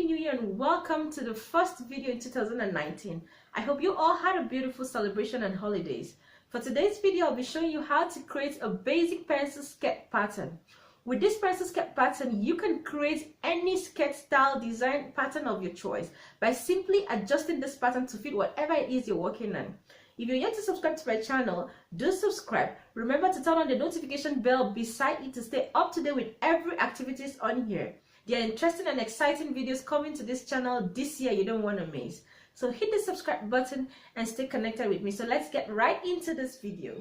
New Year and welcome to the first video in 2019. I hope you all had a beautiful celebration and holidays. For today's video, I'll be showing you how to create a basic pencil skirt pattern. With this pencil skirt pattern, you can create any skirt style design pattern of your choice by simply adjusting this pattern to fit whatever it is you're working on. If you're yet to subscribe to my channel, do subscribe. Remember to turn on the notification bell beside it to stay up to date with every activities on here. There are interesting and exciting videos coming to this channel this year you don't want to miss. So hit the subscribe button and stay connected with me. So let's get right into this video.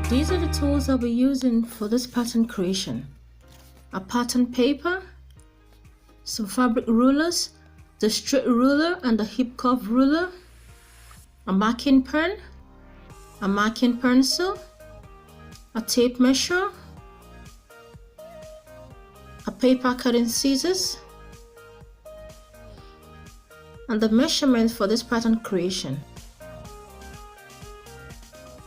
These are the tools I'll be using for this pattern creation. A pattern paper, some fabric rulers, the straight ruler and the hip curve ruler, a marking pen, a marking pencil, a tape measure, a paper cutting scissors, and the measurement for this pattern creation.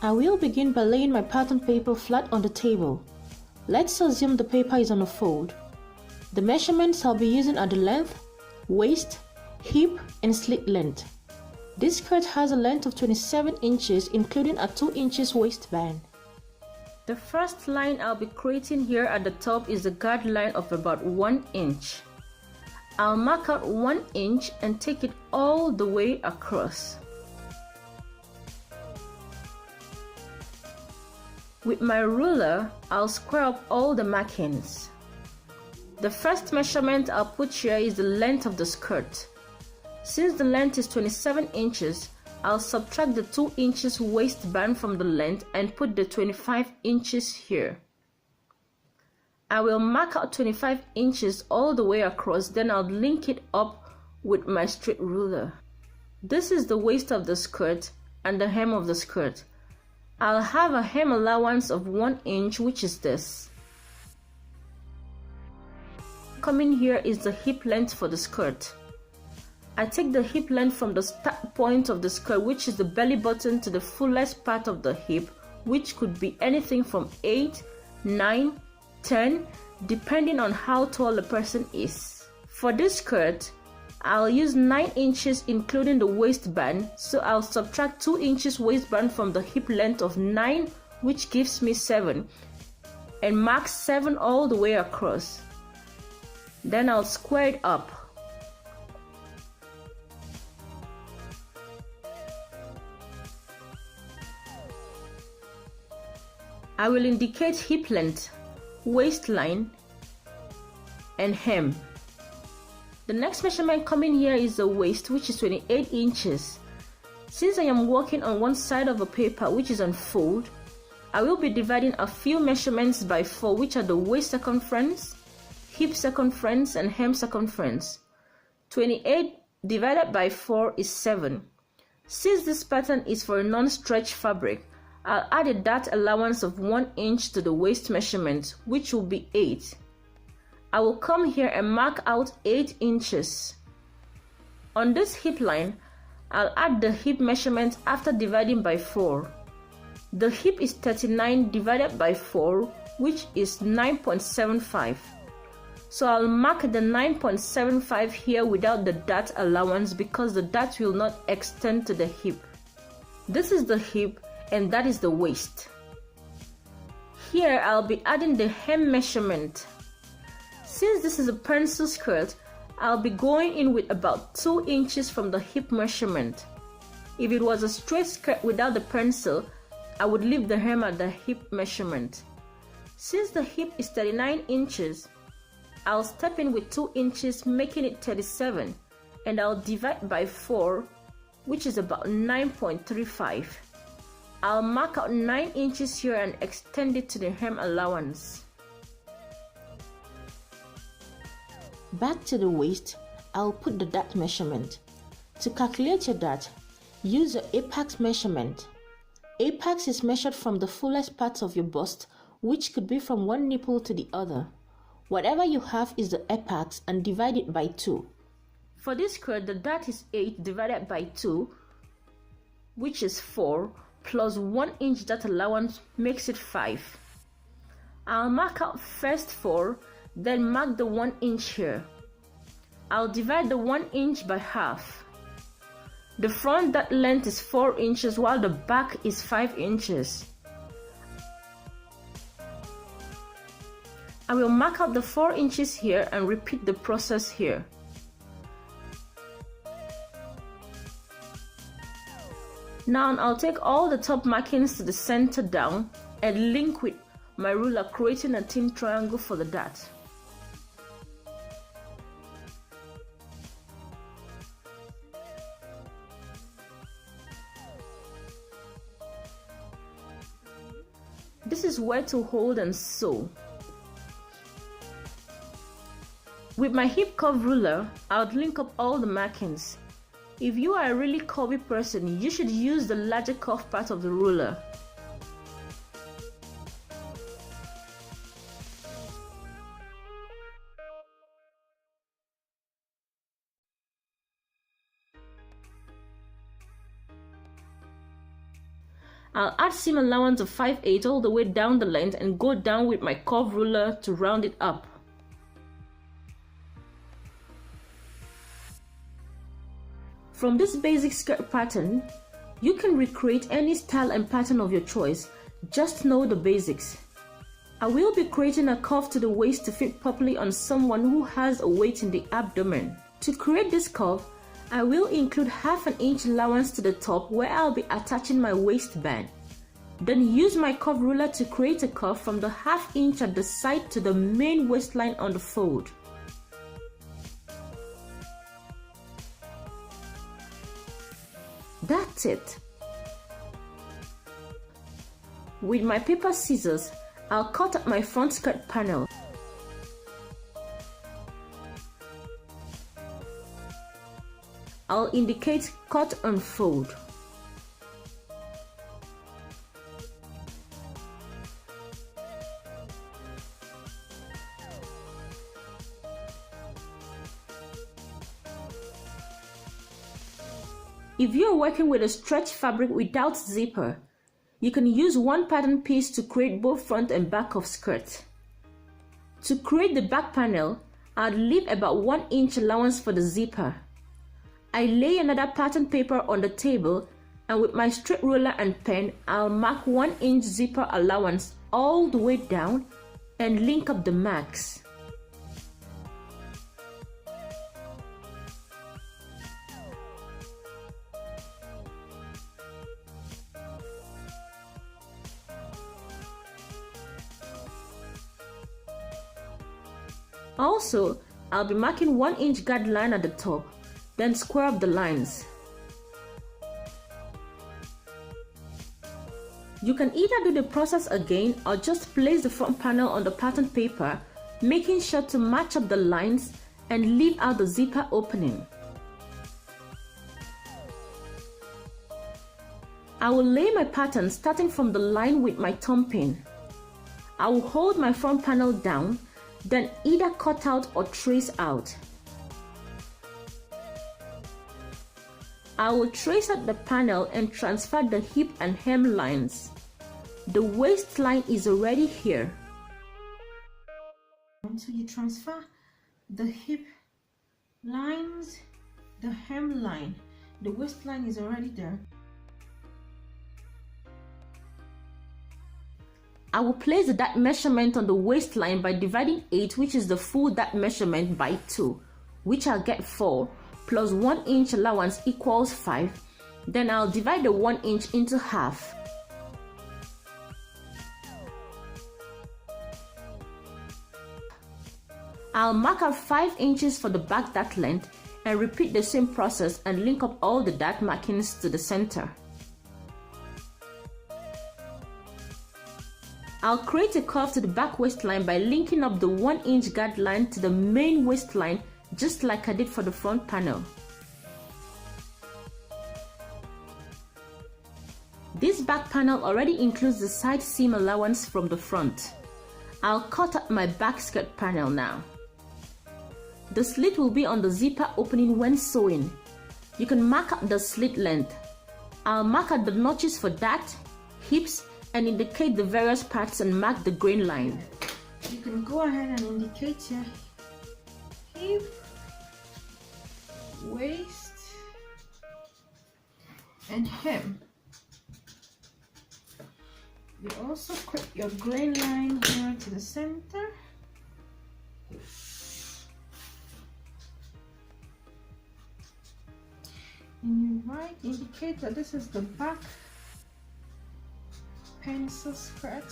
I will begin by laying my pattern paper flat on the table. Let's assume the paper is on a fold. The measurements I'll be using are the length, waist, hip, and slit length. This skirt has a length of 27 inches including a 2 inches waistband. The first line I'll be creating here at the top is a guard line of about 1 inch. I'll mark out 1 inch and take it all the way across. With my ruler, I'll square up all the markings. The first measurement I'll put here is the length of the skirt. Since the length is 27 inches, I'll subtract the 2 inches waistband from the length and put the 25 inches here. I will mark out 25 inches all the way across, then I'll link it up with my straight ruler. This is the waist of the skirt and the hem of the skirt. I'll have a hem allowance of 1 inch, which is this. Coming here is the hip length for the skirt. I take the hip length from the start point of the skirt, which is the belly button, to the fullest part of the hip, which could be anything from 8, 9, 10, depending on how tall the person is. For this skirt, I'll use 9 inches including the waistband, so I'll subtract 2 inches waistband from the hip length of 9, which gives me 7, and mark 7 all the way across. Then I'll square it up. I will indicate hip length, waistline, and hem. The next measurement coming here is the waist, which is 28 inches. Since I am working on one side of a paper which is on fold, I will be dividing a few measurements by 4, which are the waist circumference, hip circumference, and hem circumference. 28 divided by 4 is 7. Since this pattern is for a non-stretch fabric, I'll add a dart allowance of 1 inch to the waist measurement, which will be 8. I will come here and mark out 8 inches. On this hip line, I'll add the hip measurement after dividing by 4. The hip is 39 divided by 4, which is 9.75. So I'll mark the 9.75 here without the dart allowance because the dart will not extend to the hip. This is the hip and that is the waist. Here I'll be adding the hem measurement. Since this is a pencil skirt, I'll be going in with about 2 inches from the hip measurement. If it was a straight skirt without the pencil, I would leave the hem at the hip measurement. Since the hip is 39 inches, I'll step in with 2 inches, making it 37, and I'll divide by 4, which is about 9.35. I'll mark out 9 inches here and extend it to the hem allowance. Back to the waist, I'll put the dart measurement. To calculate your dart, use your apex measurement. Apex is measured from the fullest part of your bust, which could be from one nipple to the other. Whatever you have is the apex and divide it by 2. For this skirt, the dart is 8 divided by 2, which is 4, plus 1 inch dart allowance makes it 5. I'll mark out first 4, Then mark the 1 inch here. I'll divide the 1 inch by half. The front dart length is 4 inches while the back is 5 inches. I will mark out the 4 inches here and repeat the process here. Now I'll take all the top markings to the center down and link with my ruler, creating a thin triangle for the dart. This is where to hold and sew. With my hip curve ruler, I would link up all the markings. If you are a really curvy person, you should use the larger curve part of the ruler. I'll add seam allowance of 5/8 all the way down the length and go down with my curve ruler to round it up. From this basic skirt pattern, you can recreate any style and pattern of your choice. Just know the basics. I will be creating a curve to the waist to fit properly on someone who has a weight in the abdomen. To create this curve, I will include 1/2 inch allowance to the top where I'll be attaching my waistband. Then use my curve ruler to create a curve from the 1/2 inch at the side to the main waistline on the fold. That's it. With my paper scissors, I'll cut up my front skirt panel. I'll indicate cut and fold. If you're working with a stretch fabric without zipper, you can use one pattern piece to create both front and back of skirt. To create the back panel, I'll leave about 1 inch allowance for the zipper. I lay another pattern paper on the table, and with my straight ruler and pen, I'll mark 1 inch zipper allowance all the way down and link up the marks. Also, I'll be marking 1 inch guard line at the top, then square up the lines. You can either do the process again or just place the front panel on the pattern paper, making sure to match up the lines and leave out the zipper opening. I will lay my pattern starting from the line with my thumb pin. I will hold my front panel down, then either cut out or trace out. I will trace out the panel and transfer the hip and hem lines. The waistline is already here. So you transfer the hip lines, the hem line. The waistline is already there. I will place the dart measurement on the waistline by dividing 8, which is the full dart measurement, by 2, which I'll get 4, plus 1 inch allowance equals 5. Then I'll divide the 1 inch into half. I'll mark out 5 inches for the back dart length and repeat the same process and link up all the dart markings to the center. I'll create a curve to the back waistline by linking up the 1 inch guard line to the main waistline, just like I did for the front panel. This back panel already includes the side seam allowance from the front. I'll cut up my back skirt panel now. The slit will be on the zipper opening when sewing. You can mark up the slit length. I'll mark out the notches for that, hips, and indicate the various parts and mark the grain line. You can go ahead and indicate your hip, waist, and hem. You also put your grain line here to the center. And you might indicate that this is the back pencil skirt.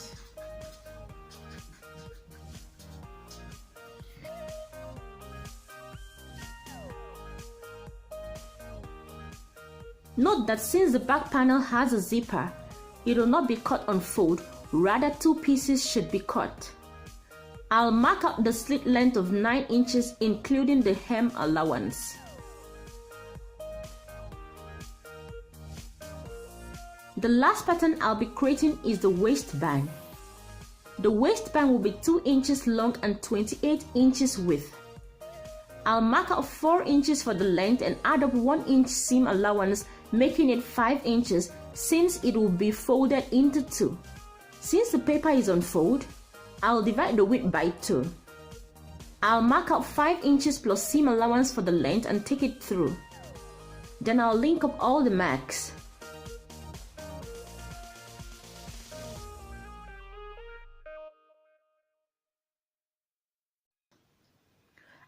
Note that since the back panel has a zipper, it will not be cut on fold, rather 2 pieces should be cut. I'll mark out the slit length of 9 inches including the hem allowance. The last pattern I'll be creating is the waistband. The waistband will be 2 inches long and 28 inches width. I'll mark out 4 inches for the length and add up 1 inch seam allowance, making it 5 inches since it will be folded into 2. Since the paper is on fold, I'll divide the width by 2. I'll mark out 5 inches plus seam allowance for the length and take it through. Then I'll link up all the marks.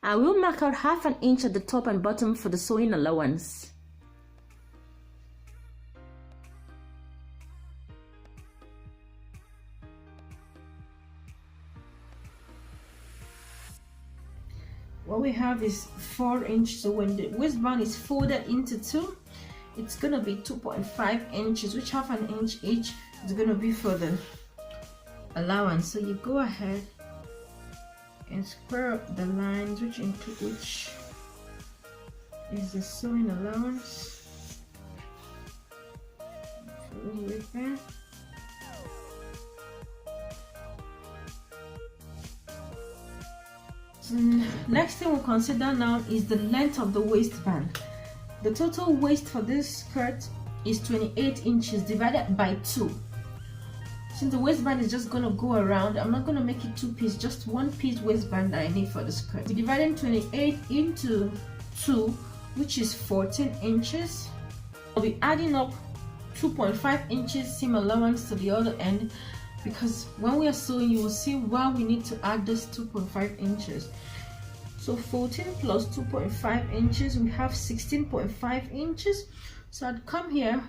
I will mark out half an inch at the top and bottom for the sewing allowance. What we have is 4 inches, so when the waistband is folded into 2, it's gonna be 2.5 inches, which half an inch each is gonna be for the allowance. So you go ahead and square up the lines, which is the sewing allowance. Right there. So next thing we'll consider now is the length of the waistband. The total waist for this skirt is 28 inches divided by 2. Since the waistband is just gonna go around, I'm not gonna make it 2 piece, just 1 piece waistband that I need for the skirt. We're dividing 28 into 2, which is 14 inches. I'll be adding up 2.5 inches seam allowance to the other end, because when we are sewing, you will see why we need to add this 2.5 inches. So 14 plus 2.5 inches, we have 16.5 inches. So I'd come here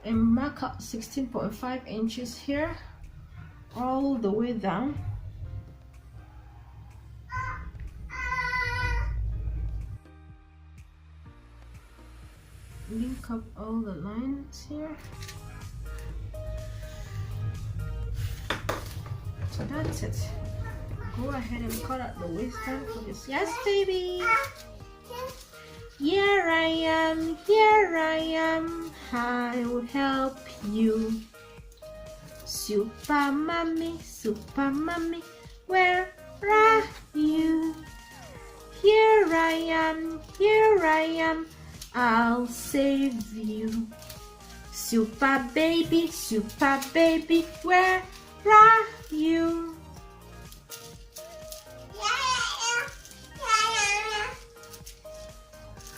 and mark out 16.5 inches here all the way down. Link up all the lines here. So that's it. Go ahead and cut out the waistband for this. Yes, baby. Here I am, here I am. I will help you. Super mommy, where are you? Here I am. I'll save you. Super baby, where are you?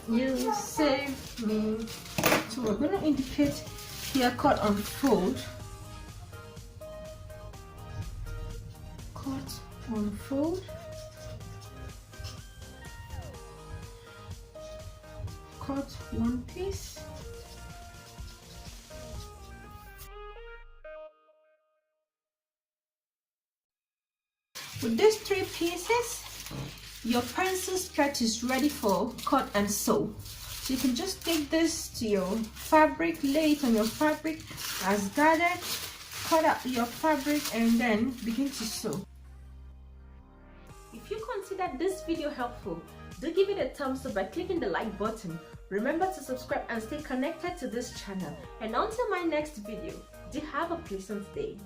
You save me. So we're going to indicate here cut on fold. Cut on fold. Cut 1 piece. With these 3 pieces, your pencil skirt is ready for cut and sew. So you can just take this to your fabric, lay it on your fabric as guarded, cut out your fabric, and then begin to sew. If you considered this video helpful, do give it a thumbs up by clicking the like button. Remember to subscribe and stay connected to this channel. And until my next video, do have a pleasant day.